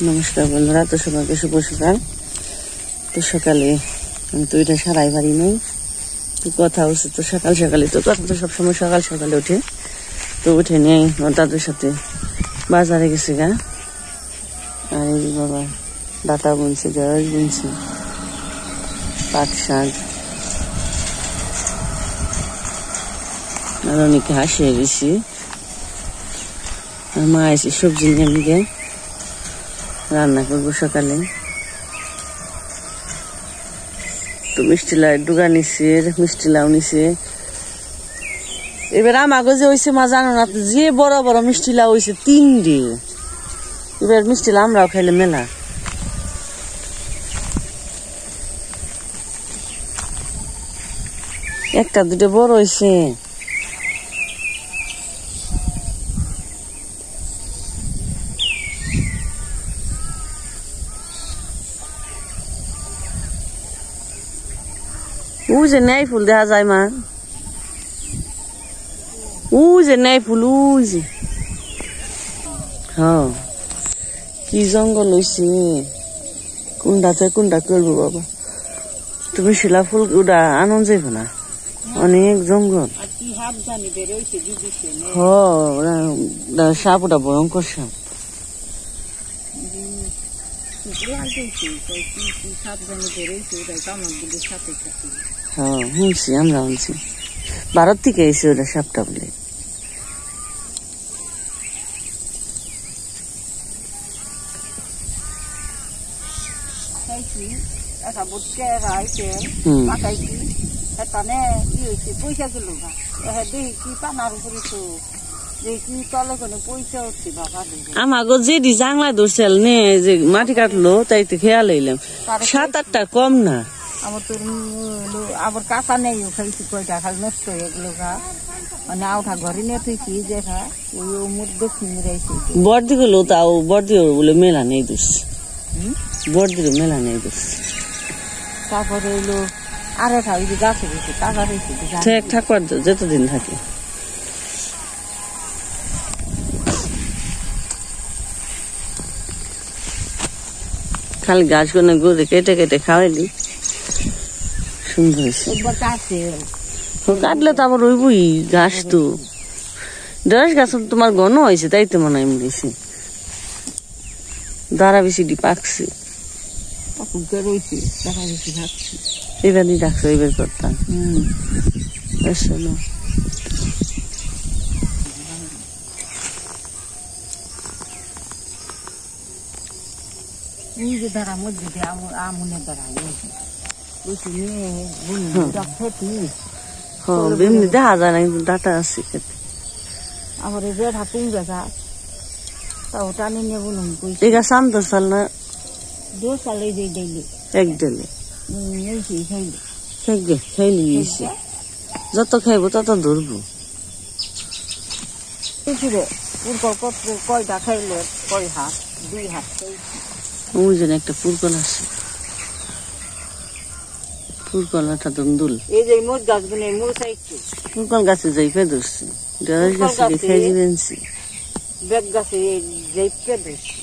নমস্কার বন্ধুরা, তো সবাইকে শুভ সকাল। তো সকালে আমি তো এটা সারাই পারি নাই, তো কথা হচ্ছে তো সকাল সকালে, তো কথা তো সবসময় সকাল সকালে উঠে, তো উঠে নিয়ে দাদুর সাথে বাজারে গেছে গা। আর এই বাবা ডাটা বুনছে, ঢেঁড়স বুনছে, পাট শাক, আর অনেকে হাসিয়ে গেছি। আর মা এসে সবজি নিয়ে গিয়ে রান্না করবো সকালে। তো মিষ্টি লাউ ডুগা নিছে, মিষ্টি লাউ নিছে। এবার আমাকে যে হয়েছে মা জানো না, যে বড় বড় মিষ্টি লাউ হয়েছে 3 এবার মিষ্টি লাউ আমরাও খাইলে মেলা। একটা দুটো বড় হয়েছে। ও যে নেই ফুল দেখা যায় মা, ও যে নেই ফুল, ও যে হ্যাঁ কি জঙ্গল হয়েছে, কোনটাতে কোনটা করবো বাবা। তুমি শিলা ফুল ওটা আনন্দ যাইব না, অনেক জঙ্গল। সাপ ওটা ভয়ঙ্কর সাপ। হ্যাঁ শুনছি, আমরা শুনছি ভারত থেকে এসে ওটা সাপটা বলে। আমাকে যে জাংলা ধরছিল নে, যে মাটি কাটলো তাই তো খেয়াল হইলাম 7-8টা কম না। আমার তো আবার কাঁচা নেই, খাইছি কয়টা খালি নষ্ট হয়ে গেল গা, মানে আউঠা ঘরে নিয়ে তুইছি দেখা ওই মুখ দক্ষিণ রাইছি। বর্দি গুলো তাও বর্দি বলে মেলা নেই দোষ, বর্দির মেলা নেই দোষ। তারপরে হইলো আর একটা ওই যে গাছে গেছে কাঁচা রয়েছে ঠাকুর যতদিন থাকে। খালি গাছ গুলো গড়ে কেটে কেটে খাওয়াইলি সুন্দর হয়েছে। কাটলে তো আবার ওইবই গাছ, তো ঢেঁড়স গাছ তোমার ঘন হয়েছে তাই তো মনে হয় বেশি দাঁড়া বেশি পাকছে। এবার দিয়ে ডাকছো, এবার করতাম দেখা যায় না, কিন্তু ডাটা আছে খেতে। আবার হাতুন গাছা তাও টানি নিয়ে বলুন এই গাছ আনতে চাল না, 2 সালে ডেলি এক ডেলে খাইলে যত খাইবো তত ধরবো। কয়টা খাইলে কয় হাত, 2 হাত। ওই জন্য একটা পুরকল আছে, পুরকলাটা দন্দুল। এই যে মোট গাছগুলো মোসাইছি, পুরকল গাছে যাই পে ধরছি, ঢেঁড়স গাছে খাই দিবেনছি, বেগ গাছে যাই পে ধরছি।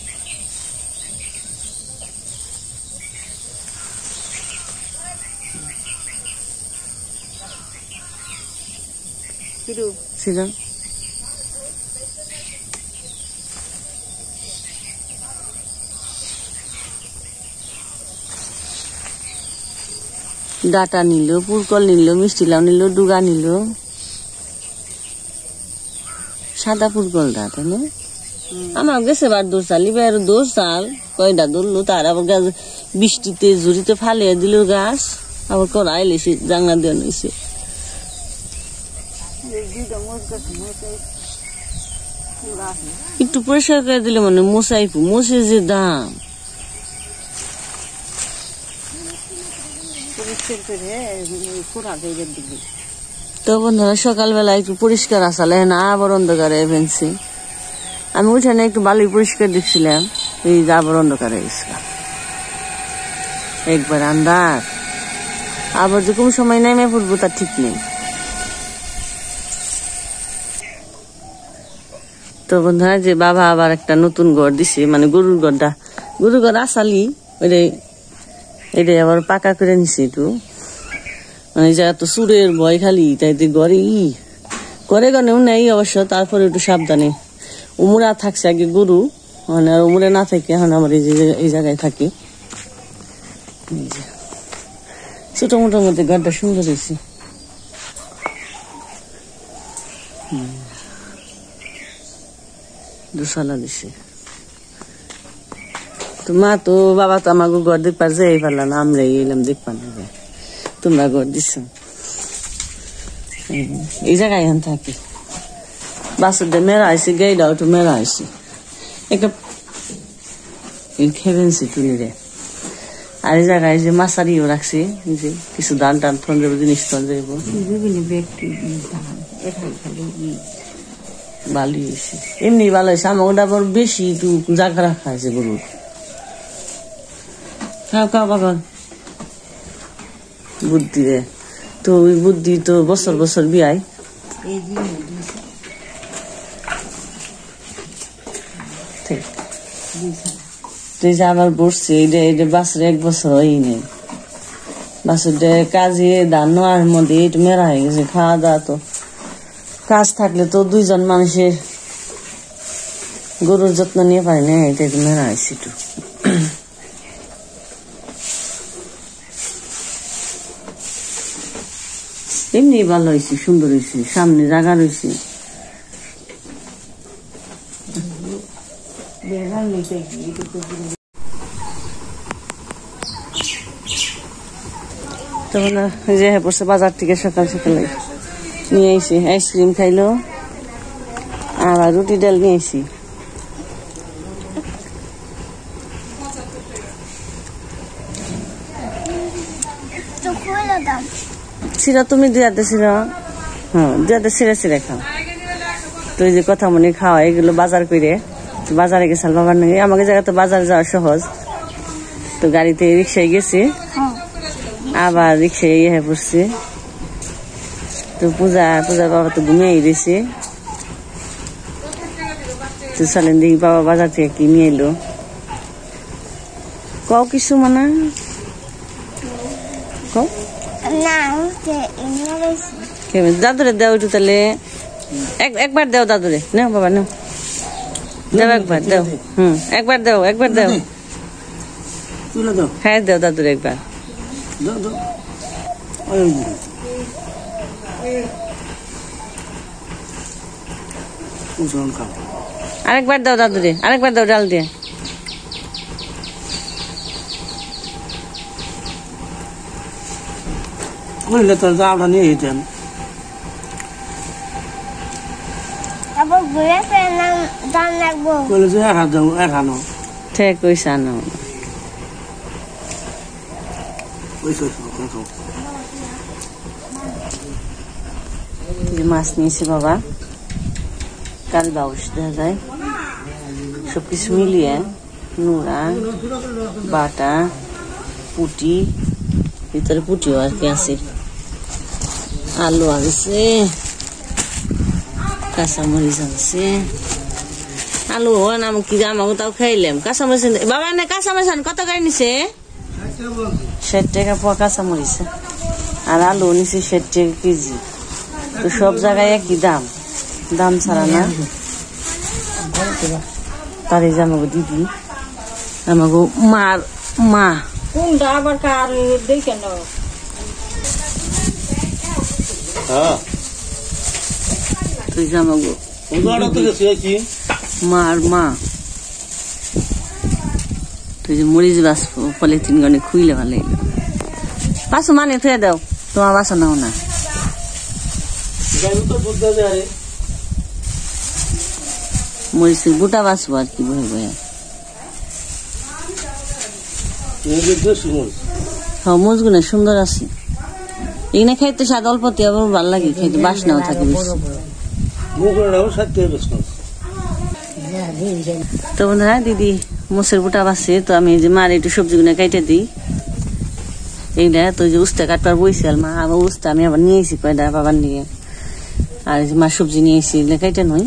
ছিল ডাটা নিল, পুরকল নিল, মিষ্টি লাউ নিল, ডুগা নিল, সাদা পুরকল ডাটা না। আমার গেছে বার 2 সাল, এবার 2 সাল কয়টা ধরলো, তার আবার গাছ বৃষ্টিতে ঝুড়িতে ফালিয়ে দিল গাছ, আবার করাইলে সে জাংলা দেওয়া নিয়েছে। একটু পরিষ্কার করে দিলে মানে মশাইপু, মশে যে দাম। তো বন্ধুরা সকালবেলা একটু পরিষ্কার আসালে না, আবার অন্ধকারে ফেলছি। আমি উঠানে একটু ভালোই পরিষ্কার দেখছিলাম, এই যে আবার অন্ধকারে গেছিলাম, একবার আন্দার, আবার যে কোন সময় নেমে পড়বো তার ঠিক নেই। তো বন্ধুরা যে বাবা আবার একটা নতুন ঘর দিছে, মানে গরুর ঘরটা গরু ঘর আসালি এটা আবার পাকা করে নিছে একটু মানে যা তো সুরের ভয় খালি তাই ঘরে ঘরে গনেও নেই অবশ্য তারপরে একটু সাবধানে উমরা থাকছে আগে গরু মানে আর উমরে না থাকে এখন আমার এই জায়গায় থাকে ছোট মোটার মধ্যে ঘরটা সুন্দর হয়েছে দুসালা দিছে তো মা তো বাবা তো আমাকে ঘর দেখবার যাই পারল না আমরা এলাম দেখবার না তোমরা ঘর দিচ্ছ এই জায়গায় এখন থাকি বাসুরটা মেরা হয়েছে গাইডাও একটু মেরা হয়েছে একটা খেবেনছি তুলিরে আর এই জায়গায় যে মাছারিও রাখছি যে কিছু ধান টান থন যাবো জিনিস থন যাইব ভালোই হয়েছে এমনি ভালো হয়েছে আমাকে আবার বেশি একটু জায়গা রাখা হয়েছে গরুর খাও খাও বাগান বুদ্ধি রে তো ওই বুদ্ধি তো বছর বছর বিয়াই আবার বসছে এটা বাসের 1 বছর হয়ই নেই বাসের কাজে ধান নেওয়ার মধ্যে একটু মেরা হয়ে গেছে খাওয়া দাওয়া তো কাজ থাকলে তো 2 জন মানুষের গরুর যত্ন নিয়ে পারে না এটা একটু মেরা হয়েছে একটু এমনি ভালো হয়েছে সুন্দর হয়েছে সামনে জায়গা রয়েছে তখন যে পড়ছে বাজার থেকে সকাল সকালে নিয়ে আইসি আইসক্রিম খাইলো আবার রুটি ডাল নিয়ে আইসি সিরা তুমি দিয়াতে সিরা হ্যাঁ দিয়াতে সিরা সিরা খাও তো এই যে কথা মনে খাওয়া এগুলো বাজার করে বাজারে গেছাল বাবার নাকি আমাকে জায়গা তো বাজারে যাওয়া সহজ তো গাড়িতে রিক্সায় গেছি আবার রিক্সায় ইয়ে পড়ছে তো পূজার বাবা তো ঘুমিয়ে দিয়েছে তো চলেন দেখি বাবা বাজার থেকে কি নিয়ে এলো কও কিছু মানে কও দাদুরে দেও একটু তাহলে একবার দেও দাদুরে নেও বাবা নেও দেও একবার দেও একবার দেও হ্যাঁ দেও দাদুরে একবার আরেকবার দাও দাদুরে আরেকবার দাও ডাল দিয়ে কইলে তো যাওয়া নিয়ে যেতেন কইলে যে এখানো ঠিক কইসা না মাছ নিয়েছে বাবা কাল বাউস দেখা যায় সবকিছু মিলিয়ে নোড়া বাটা পুটি ভিতরে পুটিও আর কি আছে আলু আছে কাঁচামরিচ আছে আলু হয় না কি আমাকে তাও খাইলাম কাঁচামরিচ বাবা না কাঁচামরিচ কত করে নিছে 60 টাকা পোয়া কাঁচামরিচ আর আলু নিছে 60 টাকা কেজি তো সব জায়গায় একই দাম ছাড়া না তার এই যে আমাকে দিদি আমাকে মার মা কোনটা আবার কার দেখে নাও তুই যে আমাকে মার মা তুই যে মরিচ বাঁচবো পলিথিন গনে খুইলে ভালো বাসো মানে থুয়ে দাও তোমার বাসো নাও না মরিচের বুটা বাঁচবো আর কি বয়ে বয়ে হ্যাঁ মরিচগুলো সুন্দর আছে এখানে খাইতে স্বাদ অল্পতে আবার ভালো লাগে খাইতে বাসনাও থাকে বেশি তো বন্ধুরা দিদি মোষের বুটা বাসছে তো আমি যে মার একটু সবজিগুলো কাইটে দিই এইটা তো যে উস্তা কাটবার বইছিল মা আবার উস্তা আমি আবার নিয়ে এসি কয়টা বাবার নিয়ে আর মা সবজি নিয়ে এসি এগুলো কাইটে নই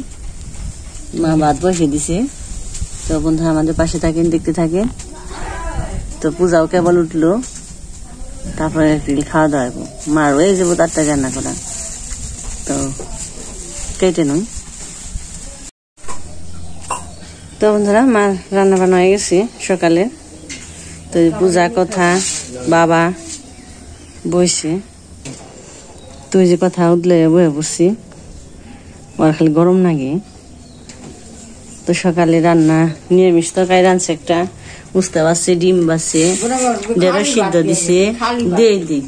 মা ভাত বসে দিছে তো বন্ধুরা আমাদের পাশে থাকেন, দেখতে থাকেন। তো পূজাও কেবল উঠলো, তারপরে খাওয়া দাওয়া হইব। মার ওই যাবো তারটা রান্না করা, তো কেটে নই। তো বন্ধুরা মার রান্না বান্না হয়ে গেছে সকালে। তো পূজা কথা বাবা বইছে, তুই যে কথা উঠলে বয়ে বসছি, ওর খালি গরম লাগে। তো সকালে রান্না নিরামিষ তরকারি রাঁধছে, একটা উস্তা বাসছে, ডিম বাসছে, ঢেঁড়স সিদ্ধ দিছে, দিয়ে দিই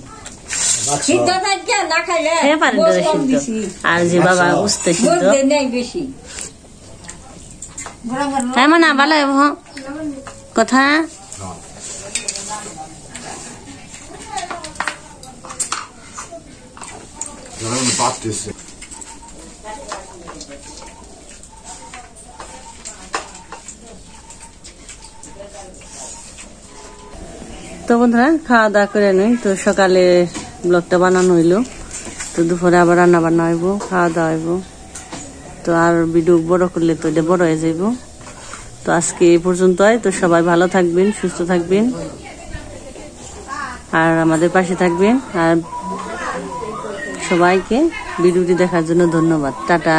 আর যে বাবা উস্তা সিদ্ধ হ্যাঁ মানে ভালো কথা। তো বন্ধুরা খাওয়া দাওয়া করে নই। তো সকালে ব্লগটা বানানো হইলো, তো দুপুরে আবার রান্না বান্না হইব, খাওয়া দাওয়া হইব। তো আর ভিডিও বড় করলে তো এটা বড় হয়ে যাইব। তো আজকে এই পর্যন্তই। তো সবাই ভালো থাকবেন, সুস্থ থাকবেন, আর আমাদের পাশে থাকবেন। আর সবাইকে ভিডিওটি দেখার জন্য ধন্যবাদ। টাটা।